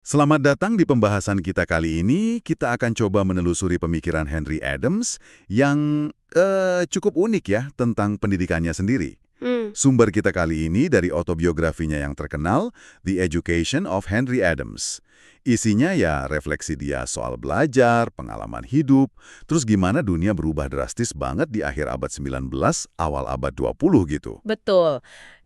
Selamat datang di pembahasan kita kali ini. Kita akan coba menelusuri pemikiran Henry Adams yang cukup unik ya tentang pendidikannya sendiri. Hmm, Sumber kita kali ini dari autobiografinya yang terkenal, The Education of Henry Adams. Isinya ya refleksi dia soal belajar, pengalaman hidup, terus gimana dunia berubah drastis banget di akhir abad 19, awal abad 20 gitu. betul.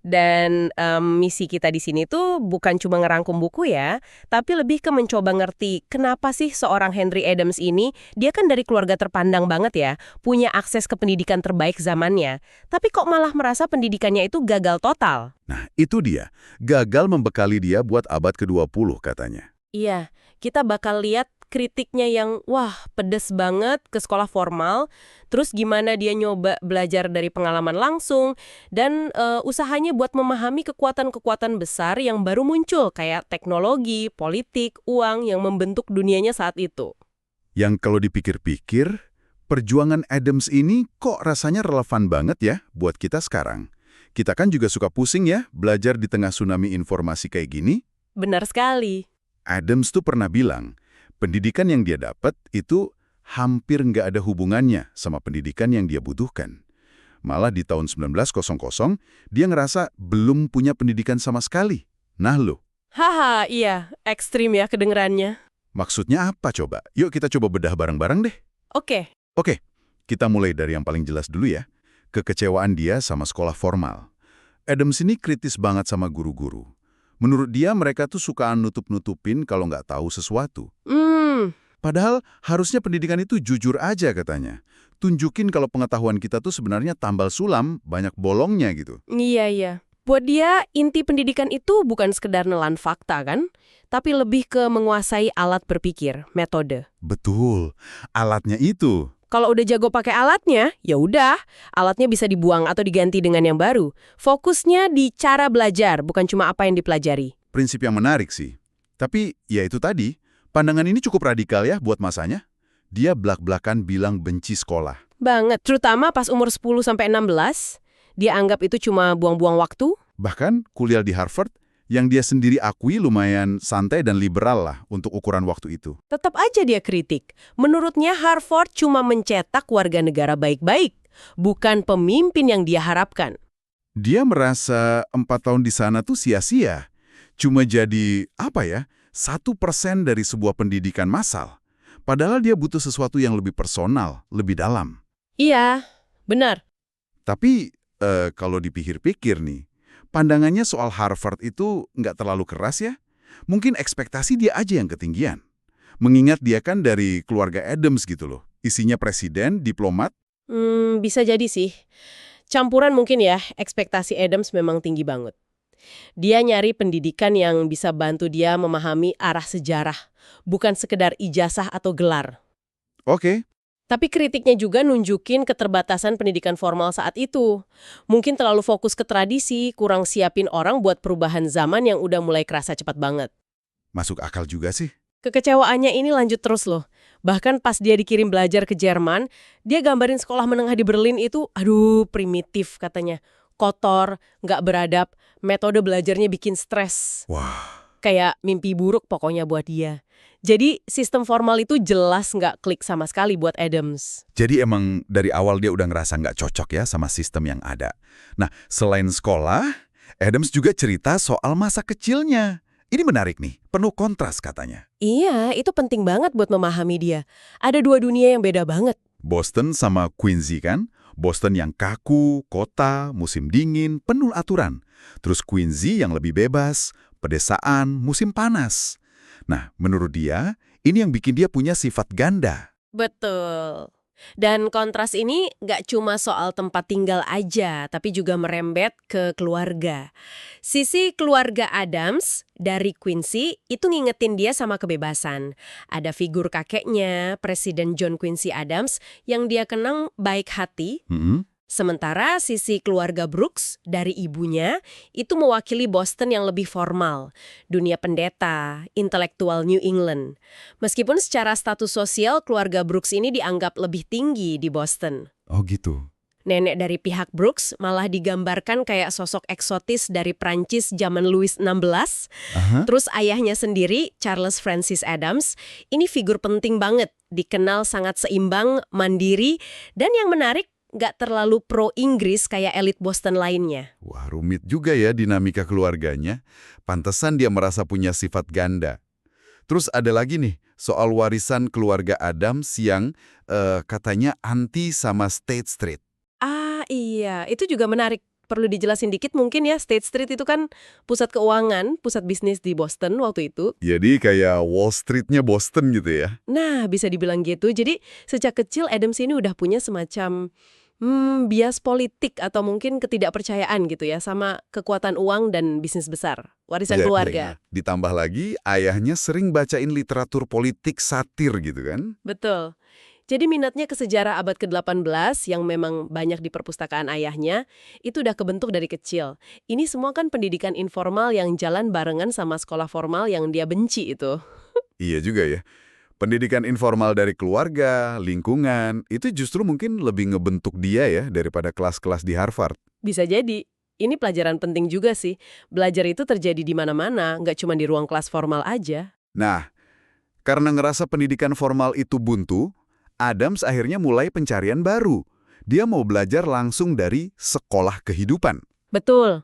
Dan misi kita di sini tuh bukan cuma ngerangkum buku ya, tapi lebih ke mencoba ngerti kenapa sih seorang Henry Adams ini, dia kan dari keluarga terpandang banget ya, punya akses ke pendidikan terbaik zamannya, tapi kok malah merasa pendidikannya itu gagal total. Nah, itu dia. Gagal membekali dia buat abad ke-20 katanya. Iya, kita bakal lihat kritiknya yang wah pedes banget ke sekolah formal, terus gimana dia nyoba belajar dari pengalaman langsung, dan usahanya buat memahami kekuatan-kekuatan besar yang baru muncul kayak teknologi, politik, uang yang membentuk dunianya saat itu. Yang kalau dipikir-pikir, perjuangan Adams ini kok rasanya relevan banget ya buat kita sekarang. Kita kan juga suka pusing ya belajar di tengah tsunami informasi kayak gini. Benar sekali. Adams tuh pernah bilang, pendidikan yang dia dapat itu hampir nggak ada hubungannya sama pendidikan yang dia butuhkan. Malah di tahun 1900, dia ngerasa belum punya pendidikan sama sekali. Nah loh, Haha, iya, ekstrim ya kedengerannya. maksudnya apa coba? Yuk kita coba bedah bareng-bareng deh. Oke, Oke, kita mulai dari yang paling jelas dulu ya. Kekecewaan dia sama sekolah formal. Adams ini kritis banget sama guru-guru. Menurut dia mereka tuh sukaan nutup-nutupin kalau nggak tahu sesuatu. hmm, Padahal harusnya pendidikan itu jujur aja katanya. Tunjukin kalau pengetahuan kita tuh sebenarnya tambal sulam, banyak bolongnya gitu. iya, iya. Buat dia, inti pendidikan itu bukan sekedar nelan fakta kan? Tapi lebih ke menguasai alat berpikir, metode. Betul, alatnya itu. Kalau udah jago pakai alatnya, ya udah, alatnya bisa dibuang atau diganti dengan yang baru. Fokusnya di cara belajar, bukan cuma apa yang dipelajari. Prinsip yang menarik sih. Tapi ya itu tadi, pandangan ini cukup radikal ya buat masanya. Dia blak-blakan bilang benci sekolah. Banget, terutama pas umur 10 sampai 16, dia anggap itu cuma buang-buang waktu. Bahkan kuliah di Harvard yang dia sendiri akui lumayan santai dan liberal lah untuk ukuran waktu itu. Tetap aja dia kritik. Menurutnya Harvard cuma mencetak warga negara baik-baik, bukan pemimpin yang dia harapkan. Dia merasa 4 tahun di sana tuh sia-sia. Cuma jadi, apa ya, 1% dari sebuah pendidikan massal. Padahal dia butuh sesuatu yang lebih personal, lebih dalam. Iya, benar. Tapi kalau dipikir-pikir nih, pandangannya soal Harvard itu nggak terlalu keras ya? Mungkin ekspektasi dia aja yang ketinggian. Mengingat dia kan dari keluarga Adams gitu loh. Isinya presiden, diplomat. Bisa jadi sih. Campuran mungkin ya, ekspektasi Adams memang tinggi banget. Dia nyari pendidikan yang bisa bantu dia memahami arah sejarah, bukan sekedar ijazah atau gelar. Oke, Tapi kritiknya juga nunjukin keterbatasan pendidikan formal saat itu. Mungkin terlalu fokus ke tradisi, kurang siapin orang buat perubahan zaman yang udah mulai kerasa cepat banget. masuk akal juga sih. Kekecewaannya ini lanjut terus loh. Bahkan pas dia dikirim belajar ke Jerman, dia gambarin sekolah menengah di Berlin itu, aduh primitif katanya. Kotor, nggak beradab, metode belajarnya bikin stres. Wah, Kayak mimpi buruk pokoknya buat dia. Jadi sistem formal itu jelas nggak klik sama sekali buat Adams. jadi emang dari awal dia udah ngerasa nggak cocok ya sama sistem yang ada. Nah, selain sekolah, Adams juga cerita soal masa kecilnya. Ini menarik nih, penuh kontras katanya. Iya, itu penting banget buat memahami dia. Ada dua dunia yang beda banget. Boston sama Quincy kan? Boston yang kaku, kota, musim dingin, penuh aturan. Terus Quincy yang lebih bebas, pedesaan, musim panas. Nah, menurut dia, ini yang bikin dia punya sifat ganda. Betul. Dan kontras ini nggak cuma soal tempat tinggal aja, tapi juga merembet ke keluarga. Sisi keluarga Adams dari Quincy itu ngingetin dia sama kebebasan. Ada figur kakeknya, Presiden John Quincy Adams, yang dia kenang baik hati. Hmm? Sementara sisi keluarga Brooks dari ibunya itu mewakili Boston yang lebih formal, dunia pendeta, intelektual New England. Meskipun secara status sosial keluarga Brooks ini dianggap lebih tinggi di Boston. Oh gitu. Nenek dari pihak Brooks malah digambarkan kayak sosok eksotis dari Prancis zaman Louis XVI. Aha. Terus ayahnya sendiri, Charles Francis Adams, ini figur penting banget, dikenal sangat seimbang, mandiri, dan yang menarik, nggak terlalu pro-Inggris kayak elit Boston lainnya. Wah, rumit juga ya dinamika keluarganya. Pantesan dia merasa punya sifat ganda. Terus ada lagi nih, soal warisan keluarga Adams yang katanya anti sama State Street. Ah iya, itu juga menarik. Perlu dijelasin dikit mungkin ya, State Street itu kan pusat keuangan, pusat bisnis di Boston waktu itu. Jadi kayak Wall Street-nya Boston gitu ya. Nah, bisa dibilang gitu. Jadi sejak kecil Adams ini udah punya semacam bias politik atau mungkin ketidakpercayaan gitu ya sama kekuatan uang dan bisnis besar, warisan Iya, keluarga. iya. Ditambah lagi, ayahnya sering bacain literatur politik satir gitu kan. Betul. Jadi minatnya ke sejarah abad ke-18 yang memang banyak di perpustakaan ayahnya, itu udah kebentuk dari kecil. Ini semua kan pendidikan informal yang jalan barengan sama sekolah formal yang dia benci itu. Iya juga ya. Pendidikan informal dari keluarga, lingkungan, itu justru mungkin lebih ngebentuk dia ya daripada kelas-kelas di Harvard. Bisa jadi. Ini pelajaran penting juga sih. Belajar itu terjadi di mana-mana, nggak cuma di ruang kelas formal aja. Nah, karena ngerasa pendidikan formal itu buntu, Adams akhirnya mulai pencarian baru. Dia mau belajar langsung dari sekolah kehidupan. Betul.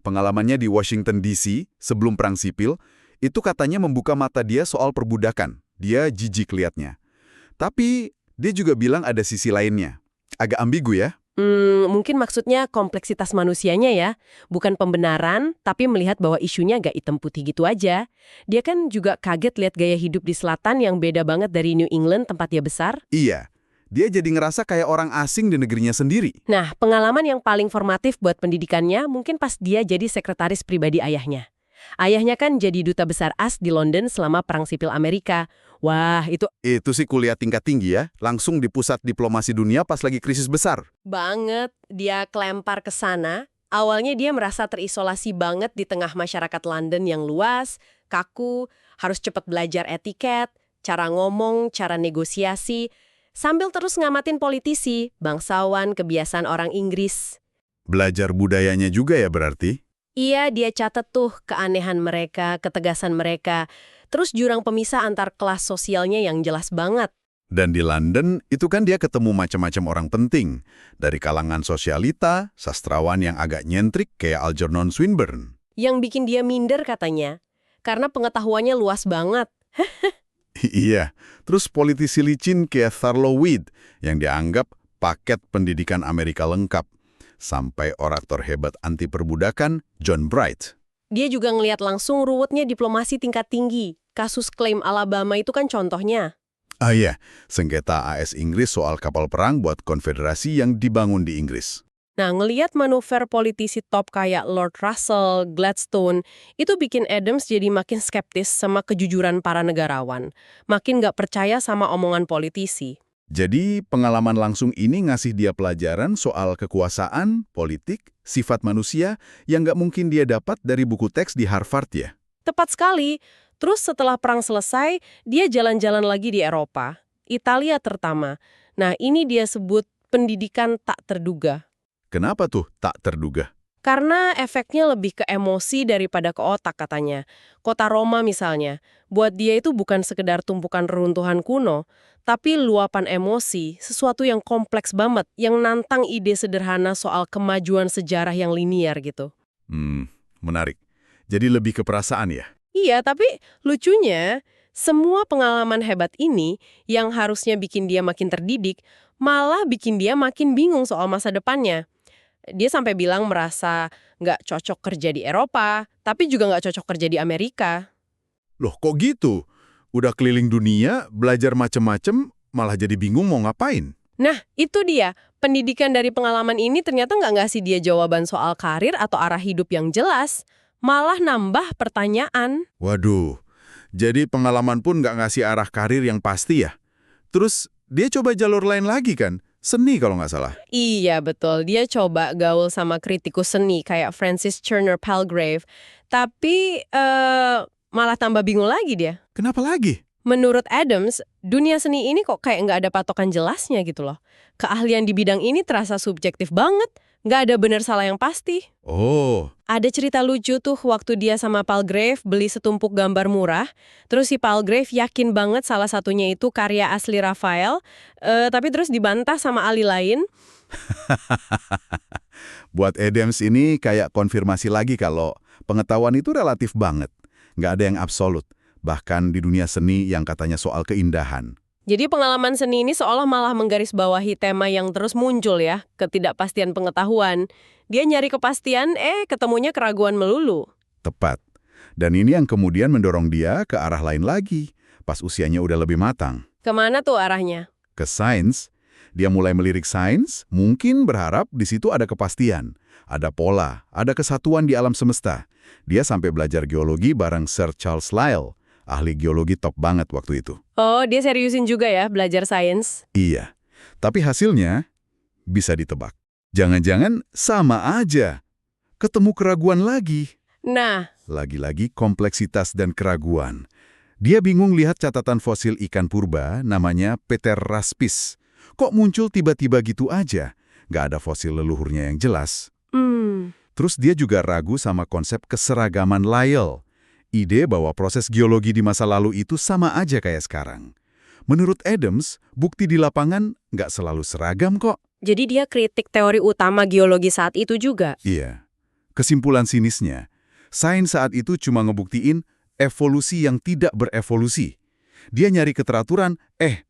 Pengalamannya di Washington DC sebelum Perang Sipil, itu katanya membuka mata dia soal perbudakan. Dia jijik liatnya. Tapi dia juga bilang ada sisi lainnya. Agak ambigu ya. Mungkin maksudnya kompleksitas manusianya ya. Bukan pembenaran, tapi melihat bahwa isunya nggak hitam putih gitu aja. Dia kan juga kaget lihat gaya hidup di selatan yang beda banget dari New England tempat dia besar. Iya, dia jadi ngerasa kayak orang asing di negerinya sendiri. Nah, pengalaman yang paling formatif buat pendidikannya mungkin pas dia jadi sekretaris pribadi ayahnya. Ayahnya kan jadi duta besar AS di London selama Perang Sipil Amerika. Wah, itu Itu sih kuliah tingkat tinggi ya, langsung di pusat diplomasi dunia pas lagi krisis besar. banget. Dia kelempar ke sana. Awalnya dia merasa terisolasi banget di tengah masyarakat London yang luas, kaku, harus cepat belajar etiket, cara ngomong, cara negosiasi, sambil terus ngamatin politisi, bangsawan, kebiasaan orang Inggris. Belajar budayanya juga ya berarti? Iya, dia catat tuh keanehan mereka, ketegasan mereka, terus jurang pemisah antar kelas sosialnya yang jelas banget. Dan di London, itu kan dia ketemu macam-macam orang penting. Dari kalangan sosialita, sastrawan yang agak nyentrik kayak Algernon Swinburne. Yang bikin dia minder katanya, karena pengetahuannya luas banget. Iya, terus politisi licin kayak Thurlow Weed yang dianggap paket pendidikan Amerika lengkap. Sampai orator hebat anti perbudakan, John Bright. Dia juga ngelihat langsung ruwetnya diplomasi tingkat tinggi. Kasus klaim Alabama itu kan contohnya. Ah iya, sengketa AS Inggris soal kapal perang buat konfederasi yang dibangun di Inggris. Nah, ngelihat manuver politisi top kayak Lord Russell, Gladstone, itu bikin Adams jadi makin skeptis sama kejujuran para negarawan. Makin nggak percaya sama omongan politisi. Jadi pengalaman langsung ini ngasih dia pelajaran soal kekuasaan, politik, sifat manusia yang nggak mungkin dia dapat dari buku teks di Harvard ya. Tepat sekali. Terus setelah perang selesai, dia jalan-jalan lagi di Eropa. Italia terutama. Nah, ini dia sebut pendidikan tak terduga. Kenapa tuh tak terduga? Karena efeknya lebih ke emosi daripada ke otak katanya. Kota Roma misalnya, buat dia itu bukan sekedar tumpukan reruntuhan kuno, tapi luapan emosi, sesuatu yang kompleks banget, yang nantang ide sederhana soal kemajuan sejarah yang linier gitu. Menarik. Jadi lebih ke perasaan ya? Iya, tapi lucunya, semua pengalaman hebat ini yang harusnya bikin dia makin terdidik, malah bikin dia makin bingung soal masa depannya. Dia sampai bilang merasa nggak cocok kerja di Eropa, tapi juga nggak cocok kerja di Amerika. Loh kok gitu? Udah keliling dunia, belajar macem-macem, malah jadi bingung mau ngapain? Nah, itu dia. Pendidikan dari pengalaman ini ternyata nggak ngasih dia jawaban soal karir atau arah hidup yang jelas. Malah nambah pertanyaan. Waduh, jadi pengalaman pun nggak ngasih arah karir yang pasti ya? Terus dia coba jalur lain lagi kan? Seni kalau nggak salah. Iya, betul. Dia coba gaul sama kritikus seni kayak Francis Turner Palgrave. Tapi malah tambah bingung lagi dia. Kenapa lagi? Menurut Adams, dunia seni ini kok kayak nggak ada patokan jelasnya gitu loh. Keahlian di bidang ini terasa subjektif banget, nggak ada benar salah yang pasti. Oh, Ada cerita lucu tuh waktu dia sama Palgrave beli setumpuk gambar murah, terus si Palgrave yakin banget salah satunya itu karya asli Raphael, tapi terus dibantah sama ahli lain. buat Adams ini kayak konfirmasi lagi kalau pengetahuan itu relatif banget. Nggak ada yang absolut. Bahkan di dunia seni yang katanya soal keindahan. Jadi pengalaman seni ini seolah malah menggarisbawahi tema yang terus muncul ya, ketidakpastian pengetahuan. Dia nyari kepastian, ketemunya keraguan melulu. Tepat. Dan ini yang kemudian mendorong dia ke arah lain lagi, pas usianya udah lebih matang. Kemana tuh arahnya? Ke sains, dia mulai melirik sains, mungkin berharap di situ ada kepastian. Ada pola, ada kesatuan di alam semesta. Dia sampai belajar geologi bareng Sir Charles Lyell, ahli geologi top banget waktu itu. Oh, dia seriusin juga ya belajar sains? Iya, tapi hasilnya bisa ditebak. Jangan-jangan sama aja. Ketemu keraguan lagi. Nah, Lagi-lagi kompleksitas dan keraguan. Dia bingung lihat catatan fosil ikan purba namanya Peter Raspis. Kok muncul tiba-tiba gitu aja? Nggak ada fosil leluhurnya yang jelas. Terus dia juga ragu sama konsep keseragaman Lyell. Ide bahwa proses geologi di masa lalu itu sama aja kayak sekarang. Menurut Adams, bukti di lapangan nggak selalu seragam kok. jadi dia kritik teori utama geologi saat itu juga. Iya. Kesimpulan sinisnya, sains saat itu cuma ngebuktiin evolusi yang tidak berevolusi. Dia nyari keteraturan,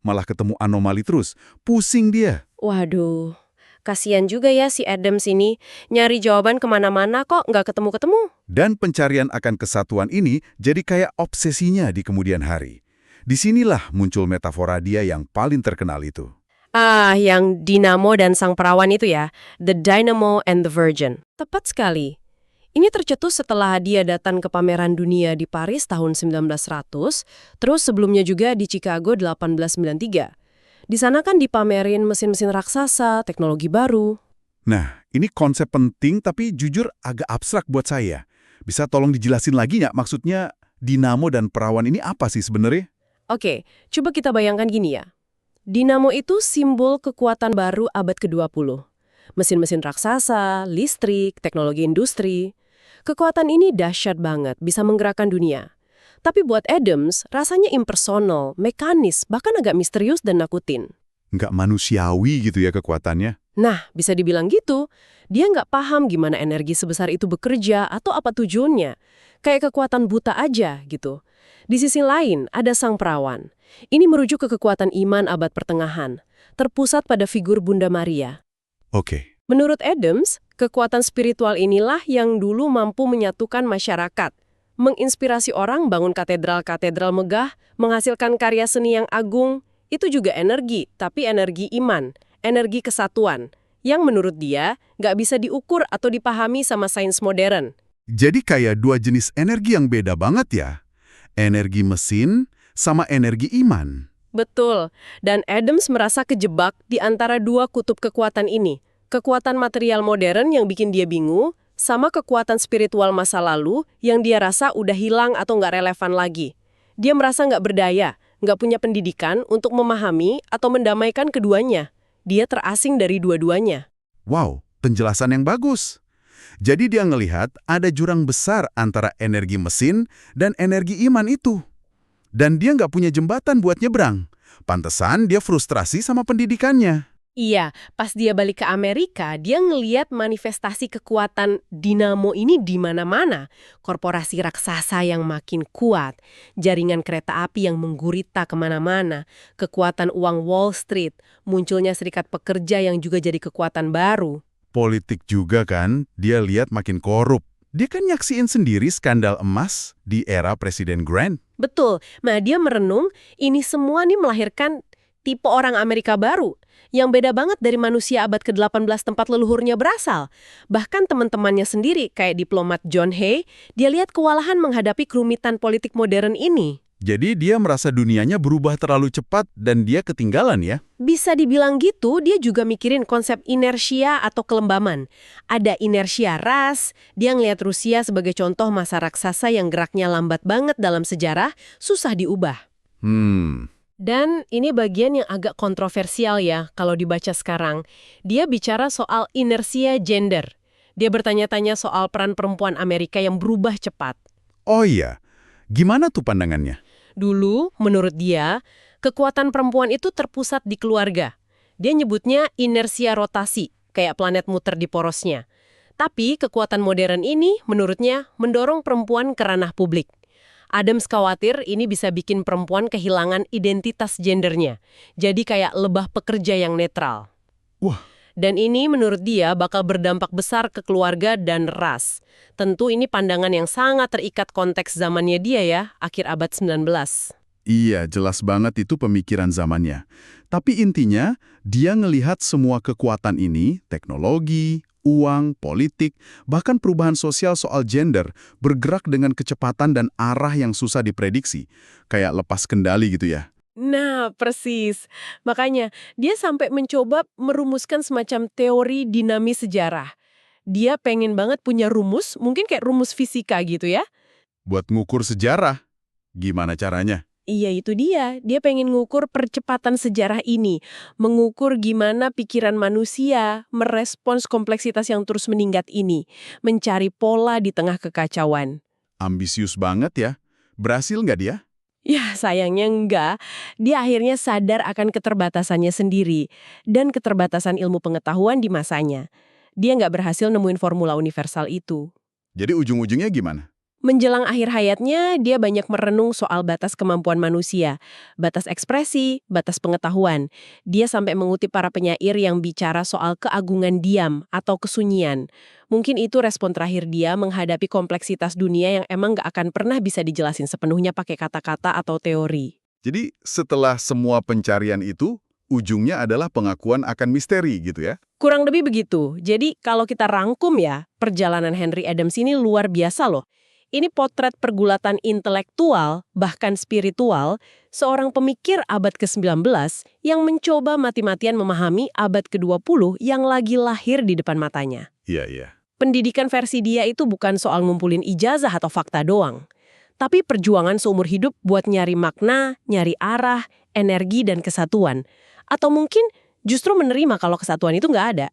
malah ketemu anomali terus. Pusing dia. Waduh, kasihan juga ya si Adams ini. Nyari jawaban kemana-mana kok nggak ketemu-ketemu. Dan pencarian akan kesatuan ini jadi kayak obsesinya di kemudian hari. Disinilah muncul metafora dia yang paling terkenal itu. Ah, yang dinamo dan sang perawan itu ya. The Dynamo and the Virgin. Tepat sekali. Ini tercetus setelah dia datang ke pameran dunia di Paris tahun 1900, terus sebelumnya juga di Chicago 1893. Di sana kan dipamerin mesin-mesin raksasa, teknologi baru. Nah, ini konsep penting tapi jujur agak abstrak buat saya. Bisa tolong dijelasin lagi nggak maksudnya dinamo dan perawan ini apa sih sebenarnya? Oke, coba kita bayangkan gini ya. Dinamo itu simbol kekuatan baru abad ke-20. Mesin-mesin raksasa, listrik, teknologi industri. Kekuatan ini dahsyat banget, bisa menggerakkan dunia. Tapi buat Adams, rasanya impersonal, mekanis, bahkan agak misterius dan nakutin. Nggak manusiawi gitu ya kekuatannya? Nah, bisa dibilang gitu. Dia nggak paham gimana energi sebesar itu bekerja atau apa tujuannya. Kayak kekuatan buta aja gitu. Di sisi lain, ada sang perawan. Ini merujuk ke kekuatan iman abad pertengahan, terpusat pada figur Bunda Maria. Oke. Menurut Adams, kekuatan spiritual inilah yang dulu mampu menyatukan masyarakat, menginspirasi orang bangun katedral-katedral megah, menghasilkan karya seni yang agung. Itu juga energi, tapi energi iman, energi kesatuan, yang menurut dia nggak bisa diukur atau dipahami sama sains modern. Jadi kayak dua jenis energi yang beda banget ya? Energi mesin sama energi iman. Betul, dan Adams merasa kejebak di antara dua kutub kekuatan ini. Kekuatan material modern yang bikin dia bingung, sama kekuatan spiritual masa lalu yang dia rasa udah hilang atau nggak relevan lagi. Dia merasa nggak berdaya, nggak punya pendidikan untuk memahami atau mendamaikan keduanya. Dia terasing dari dua-duanya. Wow, penjelasan yang bagus. Jadi dia ngelihat ada jurang besar antara energi mesin dan energi iman itu. Dan dia nggak punya jembatan buat nyebrang. Pantesan dia frustrasi sama pendidikannya. Iya, pas dia balik ke Amerika, dia ngeliat manifestasi kekuatan dinamo ini di mana-mana. Korporasi raksasa yang makin kuat, jaringan kereta api yang menggurita kemana-mana, kekuatan uang Wall Street, munculnya serikat pekerja yang juga jadi kekuatan baru. Politik juga kan, dia lihat makin korup. Dia kan nyaksiin sendiri skandal emas di era Presiden Grant. Betul, nah dia merenung ini semua nih melahirkan tipe orang Amerika baru yang beda banget dari manusia abad ke-18 tempat leluhurnya berasal. Bahkan teman-temannya sendiri, kayak diplomat John Hay, dia lihat kewalahan menghadapi kerumitan politik modern ini. Jadi dia merasa dunianya berubah terlalu cepat dan dia ketinggalan ya? Bisa dibilang gitu, dia juga mikirin konsep inersia atau kelembaman. Ada inersia ras, dia ngelihat Rusia sebagai contoh masa raksasa yang geraknya lambat banget dalam sejarah, susah diubah. Dan ini bagian yang agak kontroversial ya kalau dibaca sekarang. Dia bicara soal inersia gender. Dia bertanya-tanya soal peran perempuan Amerika yang berubah cepat. Oh iya, gimana tuh pandangannya? Dulu, menurut dia, kekuatan perempuan itu terpusat di keluarga. Dia nyebutnya inersia rotasi, kayak planet muter di porosnya. Tapi kekuatan modern ini, menurutnya, mendorong perempuan ke ranah publik. Adams khawatir ini bisa bikin perempuan kehilangan identitas gendernya. Jadi kayak lebah pekerja yang netral. Wah. Dan ini menurut dia bakal berdampak besar ke keluarga dan ras. Tentu ini pandangan yang sangat terikat konteks zamannya dia ya, akhir abad 19. Iya, jelas banget itu pemikiran zamannya. Tapi intinya, dia ngelihat semua kekuatan ini, teknologi, uang, politik, bahkan perubahan sosial soal gender, bergerak dengan kecepatan dan arah yang susah diprediksi. Kayak lepas kendali gitu ya. Nah, persis. Makanya, dia sampai mencoba merumuskan semacam teori dinamis sejarah. Dia pengen banget punya rumus, mungkin kayak rumus fisika gitu ya. Buat ngukur sejarah, gimana caranya? Iya, itu dia. Dia pengen ngukur percepatan sejarah ini. Mengukur gimana pikiran manusia merespons kompleksitas yang terus meningkat ini. Mencari pola di tengah kekacauan. Ambisius banget ya. Berhasil nggak dia? Ya, sayangnya enggak. Dia akhirnya sadar akan keterbatasannya sendiri dan keterbatasan ilmu pengetahuan di masanya. Dia nggak berhasil nemuin formula universal itu. Jadi ujung-ujungnya gimana? Menjelang akhir hayatnya, dia banyak merenung soal batas kemampuan manusia, batas ekspresi, batas pengetahuan. Dia sampai mengutip para penyair yang bicara soal keagungan diam atau kesunyian. Mungkin itu respon terakhir dia menghadapi kompleksitas dunia yang emang nggak akan pernah bisa dijelasin sepenuhnya pakai kata-kata atau teori. Jadi setelah semua pencarian itu, ujungnya adalah pengakuan akan misteri gitu ya? Kurang lebih begitu. Jadi kalau kita rangkum ya, perjalanan Henry Adams ini luar biasa loh. Ini potret pergulatan intelektual, bahkan spiritual, seorang pemikir abad ke-19 yang mencoba mati-matian memahami abad ke-20 yang lagi lahir di depan matanya. Iya, iya. Pendidikan versi dia itu bukan soal ngumpulin ijazah atau fakta doang, tapi perjuangan seumur hidup buat nyari makna, nyari arah, energi, dan kesatuan. Atau mungkin justru menerima kalau kesatuan itu nggak ada.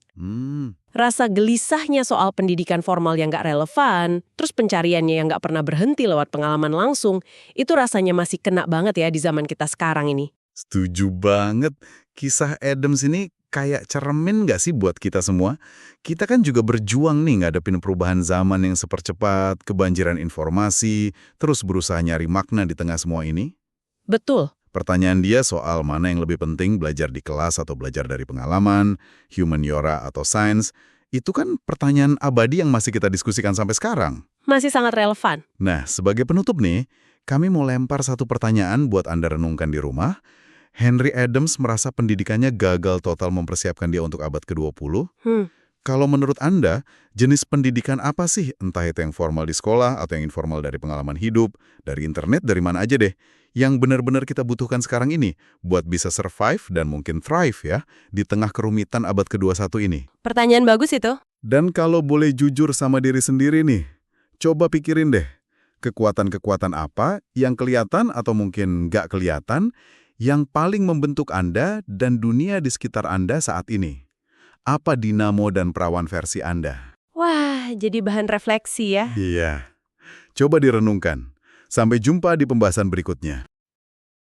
Rasa gelisahnya soal pendidikan formal yang nggak relevan, terus pencariannya yang nggak pernah berhenti lewat pengalaman langsung, itu rasanya masih kena banget ya di zaman kita sekarang ini. Setuju banget. Kisah Adams ini kayak cermin nggak sih buat kita semua? Kita kan juga berjuang nih ngadepin perubahan zaman yang sepercepat, kebanjiran informasi, terus berusaha nyari makna di tengah semua ini. Betul. Pertanyaan dia soal mana yang lebih penting belajar di kelas atau belajar dari pengalaman, humaniora atau sains, itu kan pertanyaan abadi yang masih kita diskusikan sampai sekarang. Masih sangat relevan. Nah, sebagai penutup nih, kami mau lempar satu pertanyaan buat Anda renungkan di rumah. Henry Adams merasa pendidikannya gagal total mempersiapkan dia untuk abad ke-20. Kalau menurut Anda, jenis pendidikan apa sih? Entah itu yang formal di sekolah atau yang informal dari pengalaman hidup, dari internet, dari mana aja deh. Yang benar-benar kita butuhkan sekarang ini buat bisa survive dan mungkin thrive ya di tengah kerumitan abad ke-21 ini. Pertanyaan bagus itu. Dan kalau boleh jujur sama diri sendiri nih, coba pikirin deh, kekuatan-kekuatan apa yang kelihatan atau mungkin nggak kelihatan yang paling membentuk Anda dan dunia di sekitar Anda saat ini. Apa dinamo dan perawan versi Anda? Wah, jadi bahan refleksi ya. Iya. Coba direnungkan. Sampai jumpa di pembahasan berikutnya.